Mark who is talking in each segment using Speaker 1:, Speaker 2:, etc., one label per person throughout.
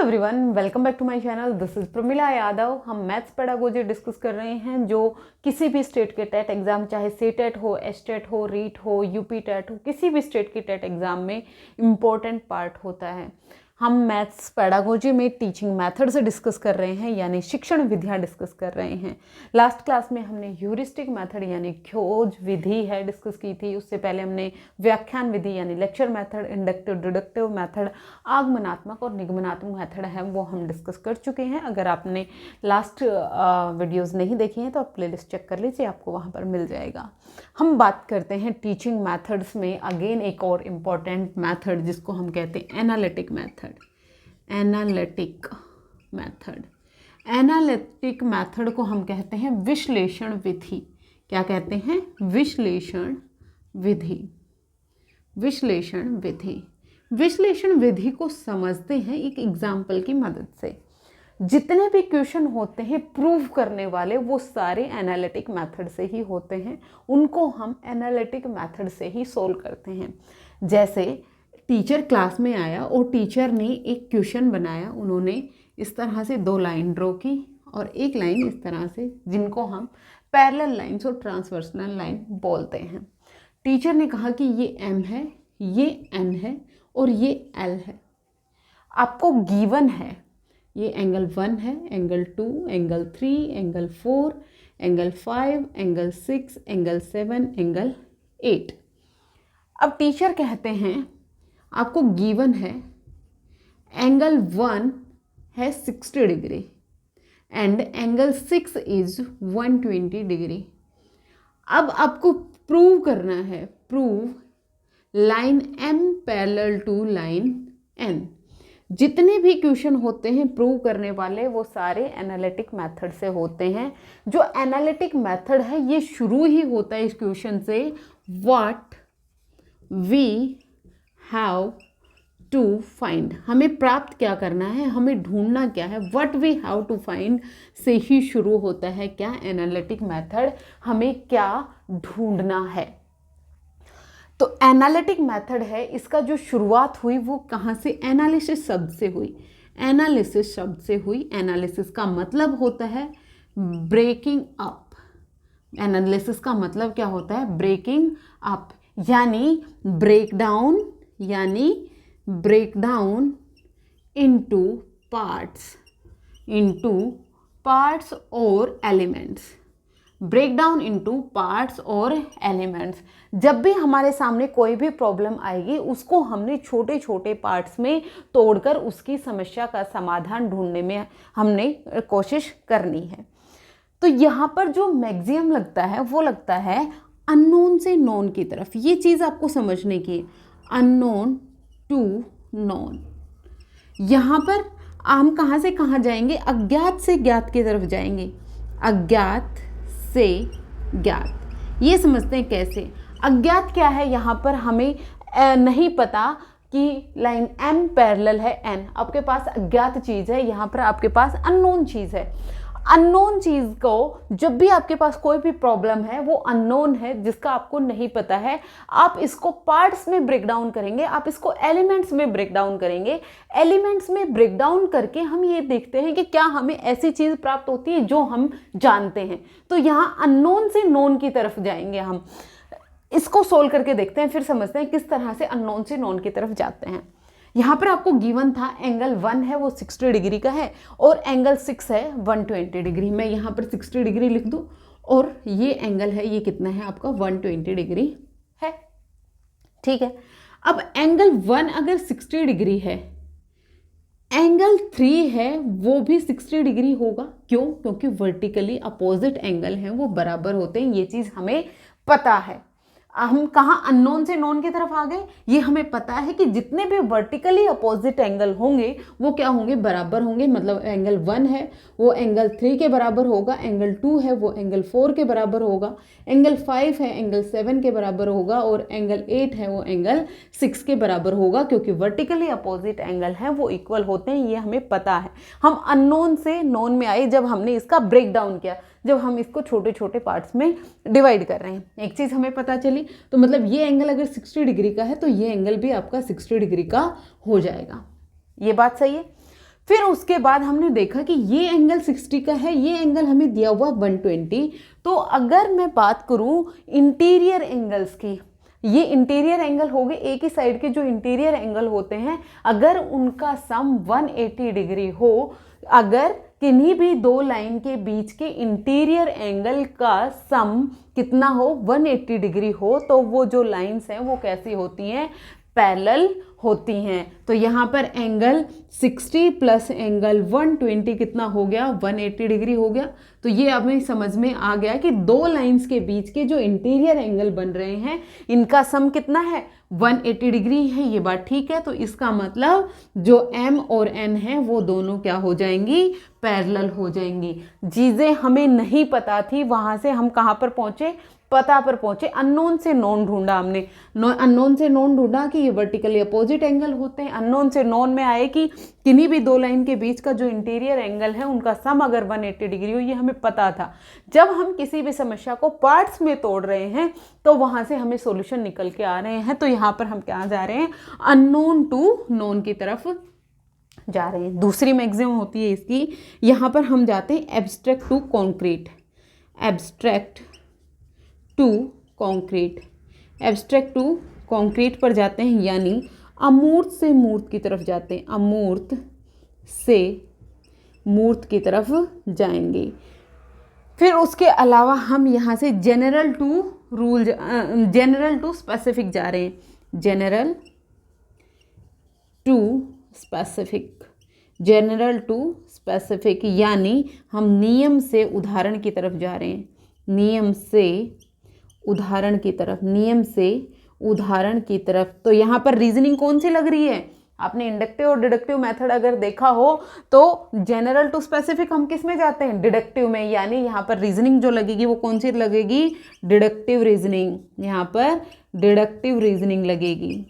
Speaker 1: Everyone, welcome back to my channel. This is Pramila Yadav. हम maths pedagogy discuss कर रहे हैं जो किसी भी स्टेट के टेट एग्जाम, चाहे सीटेट हो, एसटेट हो, रीट हो, यूपी टेट हो, किसी भी स्टेट के टेट एग्जाम में इम्पोर्टेंट पार्ट होता है। हम मैथ्स पेडागोजी में टीचिंग मेथड से डिस्कस कर रहे हैं, यानी शिक्षण विधियाँ डिस्कस कर रहे हैं। लास्ट क्लास में हमने ह्यूरिस्टिक मेथड यानी खोज विधि है डिस्कस की थी। उससे पहले हमने व्याख्यान विधि यानी lecture method, inductive deductive method, आगमनात्मक और निगमनात्मक मेथड है वो हम डिस्कस कर चुके हैं। अगर आपने लास्ट वीडियोस नहीं देखी हैं तो आप प्लेलिस्ट चेक कर लीजिए, आपको वहाँ पर मिल जाएगा। हम बात करते हैं टीचिंग मेथड्स में अगेन एक और इम्पॉर्टेंट मेथड जिसको हम कहते हैं analytic method. Analytic method, analytic method को हम कहते हैं विश्लेषण विधि। क्या कहते हैं? विश्लेषण विधि। विश्लेषण विधि, विश्लेषण विधि को समझते हैं एक एग्जाम्पल की मदद से। जितने भी क्वेश्चन होते हैं प्रूव करने वाले वो सारे एनालिटिक मेथड से ही होते हैं, उनको हम एनालिटिक मेथड से ही सोल्व करते हैं। जैसे टीचर क्लास में आया और टीचर ने एक क्वेश्चन बनाया, उन्होंने इस तरह से 2 लाइन ड्रॉ की और एक लाइन इस तरह से, जिनको हम पैरेलल लाइन्स और ट्रांसवर्सनल लाइन बोलते हैं। टीचर ने कहा कि ये M है, ये N है और ये L है। आपको गिवन है ये एंगल 1 है, angle 2, angle 3, angle 4, angle 5, angle 6, angle 7, angle 8। अब टीचर कहते हैं आपको गिवन है एंगल 1 है 60 degree and angle 6 is 120 degree. अब आपको प्रूव करना है, prove line M parallel to line N। जितने भी क्वेश्चन होते हैं प्रूव करने वाले वो सारे एनालिटिक मेथड से होते हैं। जो एनालिटिक मेथड है ये शुरू ही होता है इस क्वेश्चन से, what we have to find. हमें प्राप्त क्या करना है, हमें ढूंढना क्या है, what we have to find से ही शुरू होता है क्या एनालिटिक मेथड, हमें क्या ढूंढना है। तो एनालिटिक मेथड है, इसका जो शुरुआत हुई वो कहाँ से? एनालिसिस शब्द से हुई। एनालिसिस शब्द से हुई। एनालिसिस का मतलब होता है ब्रेकिंग अप। एनालिसिस का मतलब क्या होता है? ब्रेकिंग अप, यानी ब्रेकडाउन, यानी ब्रेकडाउन इनटू पार्ट्स और एलिमेंट्स। ब्रेकडाउन इनटू पार्ट्स और एलिमेंट्स। जब भी हमारे सामने कोई भी प्रॉब्लम आएगी उसको हमने छोटे छोटे पार्ट्स में तोड़कर उसकी समस्या का समाधान ढूंढने में हमने कोशिश करनी है। तो यहाँ पर जो मैक्सिमम लगता है वो लगता है अननोन से नोन की तरफ। ये चीज़ आपको समझने की है, अननोन टू नोन। यहाँ पर हम कहाँ से कहाँ जाएंगे? अज्ञात से ज्ञात की तरफ जाएंगे। अज्ञात से ज्ञात। ये समझते हैं कैसे? अज्ञात क्या है? यहाँ पर हमें नहीं पता कि लाइन M पैरेलल है N। आपके पास अज्ञात चीज़ है, यहाँ पर आपके पास अननोन चीज़ है। अननोन चीज़ को, जब भी आपके पास कोई भी प्रॉब्लम है वो अननोन है, जिसका आपको नहीं पता है, आप इसको पार्ट्स में ब्रेक डाउन करेंगे, आप इसको एलिमेंट्स में ब्रेक डाउन करेंगे। एलिमेंट्स में ब्रेक डाउन करके हम ये देखते हैं कि क्या हमें ऐसी चीज़ प्राप्त होती है जो हम जानते हैं। तो यहाँ अननोन से नोन की तरफ जाएंगे। हम इसको सोल्व करके देखते हैं, फिर समझते हैं किस तरह से अननोन से नोन की तरफ जाते हैं। यहाँ पर आपको गिवन था एंगल 1 है वो 60 डिग्री का है और एंगल 6 है 120 डिग्री। मैं यहाँ पर 60 डिग्री लिख दूँ और ये एंगल है, ये कितना है आपका? 120 डिग्री है। ठीक है। अब एंगल 1 अगर 60 डिग्री है, एंगल 3 है वो भी 60 डिग्री होगा। क्यों? क्योंकि वर्टिकली अपोजिट एंगल हैं वो बराबर होते हैं। ये चीज़ हमें पता है। हम कहाँ अननोन से नोन की तरफ आ गए? ये हमें पता है कि जितने भी वर्टिकली अपोजिट एंगल होंगे वो क्या होंगे? बराबर होंगे। मतलब एंगल 1 है वो एंगल 3 के बराबर होगा, एंगल 2 है वो एंगल 4 के बराबर होगा, एंगल 5 है एंगल 7 के बराबर होगा और एंगल 8 है वो एंगल 6 के बराबर होगा। क्योंकि वर्टिकली अपोजिट एंगल हैं वो इक्वल होते हैं, ये हमें पता है। हम अननोन से नोन में आए जब हमने इसका ब्रेक डाउन किया, जब हम इसको छोटे छोटे पार्ट्स में डिवाइड कर रहे हैं। एक चीज़ हमें पता चली, तो मतलब ये एंगल अगर 60 डिग्री का है तो ये एंगल भी आपका 60 डिग्री का हो जाएगा। ये बात सही है। फिर उसके बाद हमने देखा कि ये एंगल 60 का है, ये एंगल हमें दिया हुआ 120। तो अगर मैं बात करूं इंटीरियर एंगल्स की, ये इंटीरियर एंगल हो गए, एक ही साइड के जो इंटीरियर एंगल होते हैं अगर उनका सम 180 डिग्री हो, अगर किन्हीं भी दो लाइन के बीच के इंटीरियर एंगल का सम कितना हो, 180 डिग्री हो, तो वो जो लाइंस हैं वो कैसी होती हैं, पैरेलल होती हैं। तो यहाँ पर एंगल 60 प्लस एंगल 120 कितना हो गया, 180 डिग्री हो गया। तो ये हमें समझ में आ गया कि दो लाइंस के बीच के जो इंटीरियर एंगल बन रहे हैं इनका सम कितना है, 180 डिग्री है। ये बात ठीक है। तो इसका मतलब जो M और N है वो दोनों क्या हो जाएंगी, पैरेलल हो जाएंगी। चीज़ें हमें नहीं पता थी, वहाँ से हम कहाँ पर पहुँचे, पता पर पहुंचे। अननोन से नोन ढूंढा हमने, अननोन से नोन ढूंढा कि ये वर्टिकली अपोजिट एंगल होते हैं। अननोन से नोन में आए कि किन्हीं भी दो लाइन के बीच का जो इंटीरियर एंगल है उनका सम अगर 180 डिग्री हो, ये हमें पता था। जब हम किसी भी समस्या को पार्ट्स में तोड़ रहे हैं तो वहां से हमें सॉल्यूशन निकल के आ रहे हैं। तो यहाँ पर हम क्या जा रहे हैं, अननोन टू नोन की तरफ जा रहे हैं। दूसरी मैक्सिमम होती है इसकी, यहाँ पर हम जाते हैं abstract to concrete, abstract to concrete, abstract to concrete पर जाते हैं, यानी अमूर्त से मूर्त की तरफ जाते हैं, अमूर्त से मूर्त की तरफ जाएंगे। फिर उसके अलावा हम यहाँ से general to rule, general to specific जा रहे हैं, general to specific, general to specific, यानी हम नियम से उदाहरण की तरफ जा रहे हैं, नियम से उदाहरण की तरफ, नियम से उदाहरण की तरफ। तो यहाँ पर रीजनिंग कौन सी लग रही है, आपने इंडक्टिव और डिडक्टिव मेथड अगर देखा हो तो जनरल टू स्पेसिफिक हम किस में जाते हैं, डिडक्टिव में। यानी यहाँ पर रीजनिंग जो लगेगी वो कौन सी लगेगी, डिडक्टिव रीजनिंग। यहाँ पर डिडक्टिव रीजनिंग लगेगी,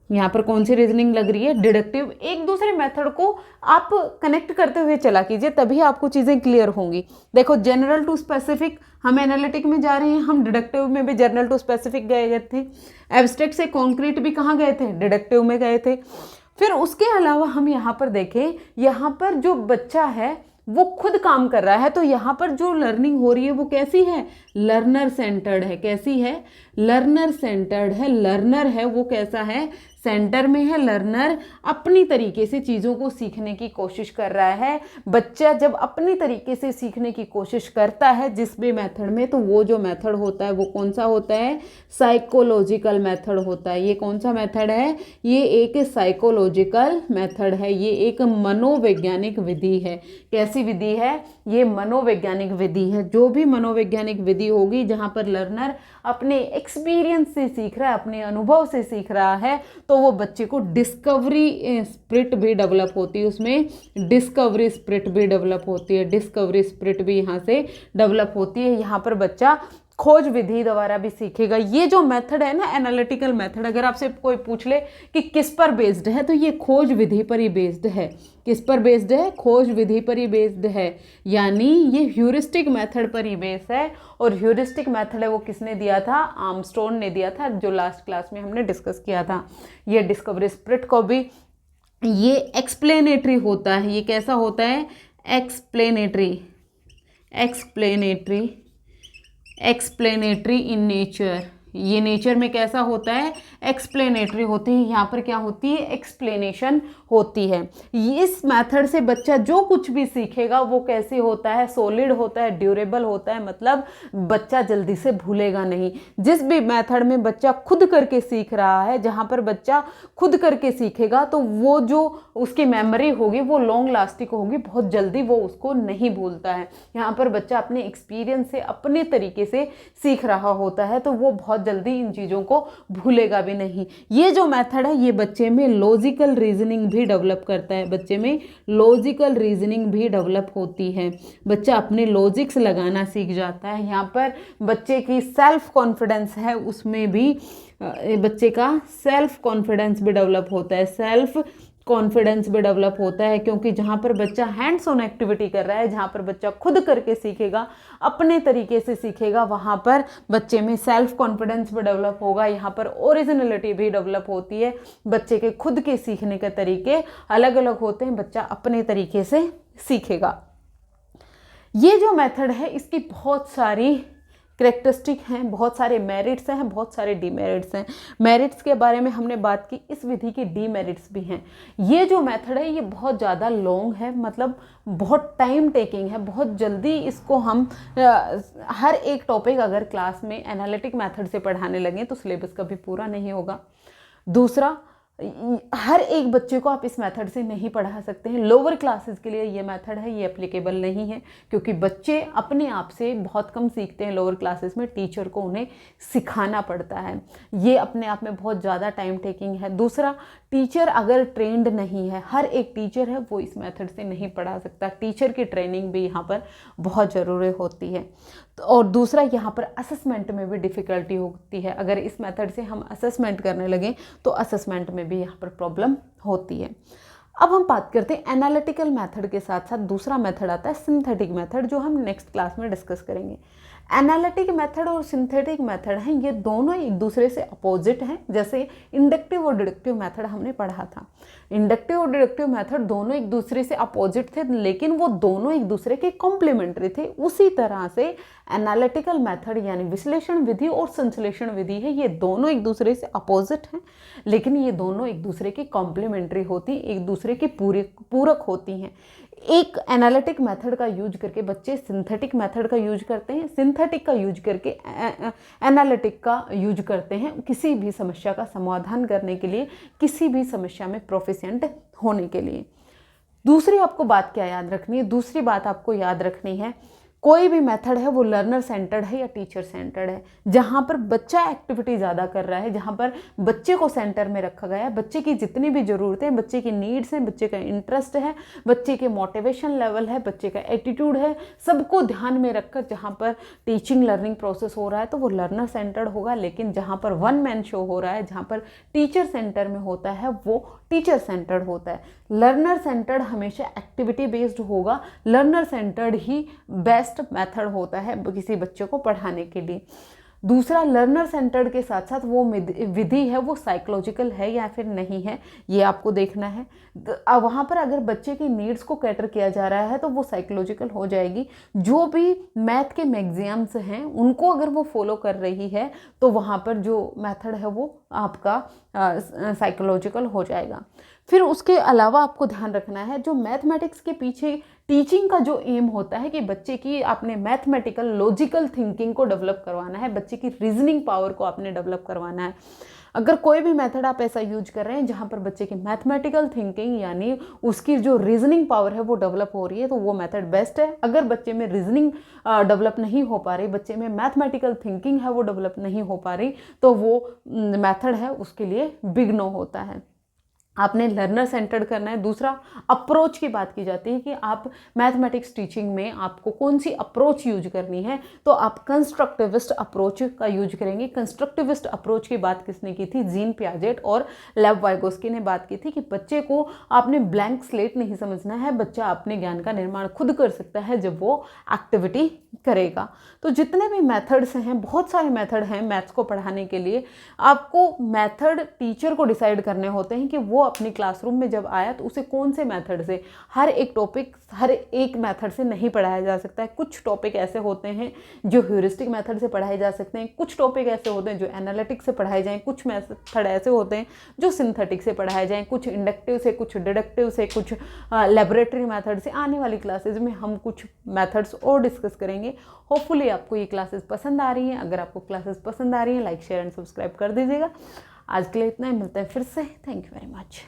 Speaker 1: यहाँ पर कौन सी रीजनिंग लग रही है, डिडक्टिव। एक दूसरे मेथड को आप कनेक्ट करते हुए चला कीजिए, तभी आपको चीज़ें क्लियर होंगी। देखो जनरल टू स्पेसिफिक हम एनालिटिक में जा रहे हैं, हम डिडक्टिव में भी जनरल टू स्पेसिफिक गए थे। एब्स्ट्रैक्ट से कॉन्क्रीट भी कहाँ गए थे, डिडक्टिव में गए थे। फिर उसके अलावा हम यहाँ पर देखें, यहाँ पर जो बच्चा है वो खुद काम कर रहा है, तो यहाँ पर जो लर्निंग हो रही है वो कैसी है, लर्नर सेंटर्ड है। कैसी है, लर्नर सेंटर्ड है। लर्नर है वो कैसा है, सेंटर में है। लर्नर अपनी तरीके से चीज़ों को सीखने की कोशिश कर रहा है। बच्चा जब अपनी तरीके से सीखने की कोशिश करता है जिस भी मेथड में, तो वो जो मेथड होता है वो कौन सा होता है, साइकोलॉजिकल मेथड होता है। ये कौन सा मेथड है, ये एक साइकोलॉजिकल मेथड है, ये एक मनोवैज्ञानिक विधि है। कैसी विधि है, ये मनोवैज्ञानिक विधि है। जो भी मनोवैज्ञानिक विधि होगी जहाँ पर लर्नर अपने एक्सपीरियंस से सीख रहा है, अपने अनुभव से सीख रहा है, तो वो बच्चे को डिस्कवरी स्पिरिट भी डेवलप होती है, उसमें डिस्कवरी स्पिरिट भी डेवलप होती है, डिस्कवरी स्पिरिट भी यहाँ से डेवलप होती है। यहाँ पर बच्चा खोज विधि द्वारा भी सीखेगा। ये जो मेथड है ना, एनालिटिकल मेथड, अगर आपसे कोई पूछ ले कि किस पर बेस्ड है, तो ये खोज विधि पर ही बेस्ड है। किस पर बेस्ड है, खोज विधि पर ही बेस्ड है, यानी ये ह्यूरिस्टिक मेथड पर ही बेस्ड है। और ह्यूरिस्टिक मेथड है वो किसने दिया था, आर्मस्ट्रॉन्ग ने दिया था, जो लास्ट क्लास में हमने डिस्कस किया था। ये डिस्कवरी स्पिरिट को भी, ये एक्सप्लेनेटरी होता है। ये कैसा होता है, explanatory, explanatory, explanatory in nature. ये नेचर में कैसा होता है, एक्सप्लेनेटरी होती है। यहाँ पर क्या होती है, एक्सप्लेनेशन होती है। इस मेथड से बच्चा जो कुछ भी सीखेगा वो कैसे होता है, सॉलिड होता है, ड्यूरेबल होता है, मतलब बच्चा जल्दी से भूलेगा नहीं। जिस भी मेथड में बच्चा खुद करके सीख रहा है, जहाँ पर बच्चा खुद करके सीखेगा तो वो जो उसकी मेमोरी होगी वो लॉन्ग लास्टिंग होगी, बहुत जल्दी वो उसको नहीं भूलता है। यहाँ पर बच्चा अपने एक्सपीरियंस से अपने तरीके से सीख रहा होता है, तो वो बहुत जल्दी इन चीज़ों को भूलेगा भी नहीं। ये जो मेथड है ये बच्चे में लॉजिकल रीजनिंग भी डेवलप करता है, बच्चे में लॉजिकल रीजनिंग भी डेवलप होती है। बच्चा अपने लॉजिक्स लगाना सीख जाता है। यहाँ पर बच्चे की सेल्फ कॉन्फिडेंस है, उसमें भी बच्चे का सेल्फ कॉन्फिडेंस भी डेवलप होता है, सेल्फ कॉन्फिडेंस भी डेवलप होता है, क्योंकि जहाँ पर बच्चा हैंड्स ऑन एक्टिविटी कर रहा है, जहाँ पर बच्चा खुद करके सीखेगा, अपने तरीके से सीखेगा, वहाँ पर बच्चे में सेल्फ कॉन्फिडेंस भी डेवलप होगा, यहाँ पर ओरिजिनलिटी भी डेवलप होती है। बच्चे के खुद के सीखने के तरीके अलग अलग होते हैं, बच्चा अपने तरीके से सीखेगा। ये जो मेथड है इसकी बहुत सारी करेक्टरिस्टिक हैं, बहुत सारे मेरिट्स हैं, बहुत सारे डीमेरिट्स हैं। मेरिट्स के बारे में हमने बात की, इस विधि के डीमेरिट्स भी हैं। ये जो मेथड है ये बहुत ज़्यादा लॉन्ग है, मतलब बहुत टाइम टेकिंग है, बहुत जल्दी इसको हम हर एक टॉपिक अगर क्लास में एनालिटिक मेथड से पढ़ाने लगें तो सिलेबस कभी पूरा नहीं होगा। दूसरा, हर एक बच्चे को आप इस मेथड से नहीं पढ़ा सकते हैं। लोअर क्लासेस के लिए ये मेथड है, ये एप्लीकेबल नहीं है, क्योंकि बच्चे अपने आप से बहुत कम सीखते हैं लोअर क्लासेस में, टीचर को उन्हें सिखाना पड़ता है। ये अपने आप में बहुत ज़्यादा टाइम टेकिंग है। दूसरा, टीचर अगर ट्रेंड नहीं है, हर एक टीचर है वो इस मेथड से नहीं पढ़ा सकता, टीचर की ट्रेनिंग भी यहाँ पर बहुत ज़रूरी होती है। और दूसरा, यहाँ पर असेसमेंट में भी डिफ़िकल्टी होती है। अगर इस मेथड से हम असेसमेंट करने लगें तो असेसमेंट में भी यहाँ पर प्रॉब्लम होती है। अब हम बात करते हैं एनालिटिकल मेथड के साथ साथ दूसरा मेथड आता है सिंथेटिक मेथड, जो हम नेक्स्ट क्लास में डिस्कस करेंगे। एनालिटिक मेथड और सिंथेटिक मेथड हैं, ये दोनों एक दूसरे से अपोजिट हैं। जैसे इंडक्टिव और डिडक्टिव मेथड हमने पढ़ा था, इंडक्टिव और डिडक्टिव मेथड दोनों एक दूसरे से अपोजिट थे, लेकिन वो दोनों एक दूसरे के कॉम्प्लीमेंट्री थे। उसी तरह से एनालिटिकल मेथड यानी विश्लेषण विधि और संश्लेषण विधि है, ये दोनों एक दूसरे से अपोजिट हैं, लेकिन ये दोनों एक दूसरे की कॉम्प्लीमेंट्री होती, एक दूसरे की पूरक होती हैं। एक एनालिटिक मेथड का यूज करके बच्चे सिंथेटिक मेथड का यूज करते हैं, सिंथेटिक का यूज करके एनालिटिक का यूज करते हैं किसी भी समस्या का समाधान करने के लिए, किसी भी समस्या में प्रोफिशिएंट होने के लिए। दूसरी आपको बात क्या याद रखनी है? दूसरी बात आपको याद रखनी है, कोई भी मेथड है वो लर्नर सेंटर्ड है या टीचर सेंटर्ड है। जहाँ पर बच्चा एक्टिविटी ज़्यादा कर रहा है, जहाँ पर बच्चे को सेंटर में रखा गया है, बच्चे की जितनी भी ज़रूरतें, बच्चे की नीड्स हैं, बच्चे का इंटरेस्ट है, बच्चे के मोटिवेशन लेवल है, बच्चे का एटीट्यूड है, सबको ध्यान में रखकर जहाँ पर टीचिंग लर्निंग प्रोसेस हो रहा है तो वो लर्नर सेंटर्ड होगा। लेकिन जहाँ पर वन मैन शो हो रहा है, जहाँ पर टीचर सेंटर में होता है, वो टीचर सेंटर्ड होता है। लर्नर सेंटर्ड हमेशा एक्टिविटी बेस्ड होगा, लर्नर सेंटर्ड ही बेस्ट मेथड होता है किसी बच्चे को पढ़ाने के लिए। दूसरा, लर्नर सेंटर्ड के साथ साथ वो विधि है वो साइकोलॉजिकल है या फिर नहीं है, ये आपको देखना है। वहाँ पर अगर बच्चे की नीड्स को कैटर किया जा रहा है तो वो साइकोलॉजिकल हो जाएगी। जो भी मैथ के मैगजीम्स हैं उनको अगर वो फॉलो कर रही है तो वहाँ पर जो मेथड है वो आपका साइकोलॉजिकल हो जाएगा। फिर उसके अलावा आपको ध्यान रखना है, जो मैथमेटिक्स के पीछे टीचिंग का जो एम होता है कि बच्चे की आपने मैथमेटिकल लॉजिकल थिंकिंग को डेवलप करवाना है, बच्चे की रीजनिंग पावर को आपने डेवलप करवाना है। अगर कोई भी मेथड आप ऐसा यूज कर रहे हैं जहाँ पर बच्चे की मैथमेटिकल थिंकिंग यानी उसकी जो रीजनिंग पावर है वो डेवलप हो रही है तो वो मेथड बेस्ट है। अगर बच्चे में रीजनिंग डेवलप नहीं हो पा रही, बच्चे में मैथमेटिकल थिंकिंग है वो डेवलप नहीं हो पा रही, तो वो मेथड है उसके लिए बिग नो होता है। आपने लर्नर सेंटर्ड करना है। दूसरा, अप्रोच की बात की जाती है कि आप मैथमेटिक्स टीचिंग में आपको कौन सी अप्रोच यूज करनी है, तो आप कंस्ट्रक्टिविस्ट अप्रोच का यूज करेंगे। कंस्ट्रक्टिविस्ट अप्रोच की बात किसने की थी? जीन पियाजेट और लेव वाइगोस्की ने बात की थी कि बच्चे को आपने ब्लैंक स्लेट नहीं समझना है, बच्चा अपने ज्ञान का निर्माण खुद कर सकता है जब वो एक्टिविटी करेगा। तो जितने भी मेथड्स हैं, बहुत सारे मेथड हैं मैथ्स को पढ़ाने के लिए, आपको मेथड टीचर को डिसाइड करने होते हैं कि वो अपनी क्लासरूम में जब आया तो उसे कौन से मेथड से, हर एक टॉपिक हर एक मेथड से नहीं पढ़ाया जा सकता है। कुछ टॉपिक ऐसे होते हैं जो ह्यूरिस्टिक मेथड से पढ़ाए जा सकते हैं, कुछ टॉपिक ऐसे होते हैं जो एनालिटिक से पढ़ाए जाएँ, कुछ मेथड ऐसे होते हैं जो सिंथेटिक से पढ़ाए जाएँ, कुछ इंडक्टिव से, कुछ डिडक्टिव से, कुछ लेबोरेटरी मेथड से। आने वाली क्लासेज में हम कुछ मेथड्स और डिस्कस करेंगे। होपफुली आपको ये क्लासेस पसंद आ रही हैं। अगर आपको क्लासेस पसंद आ रही हैं, लाइक शेयर एंड सब्सक्राइब कर दीजिएगा। आज के लिए इतना ही, मिलते हैं फिर से। Thank you very much.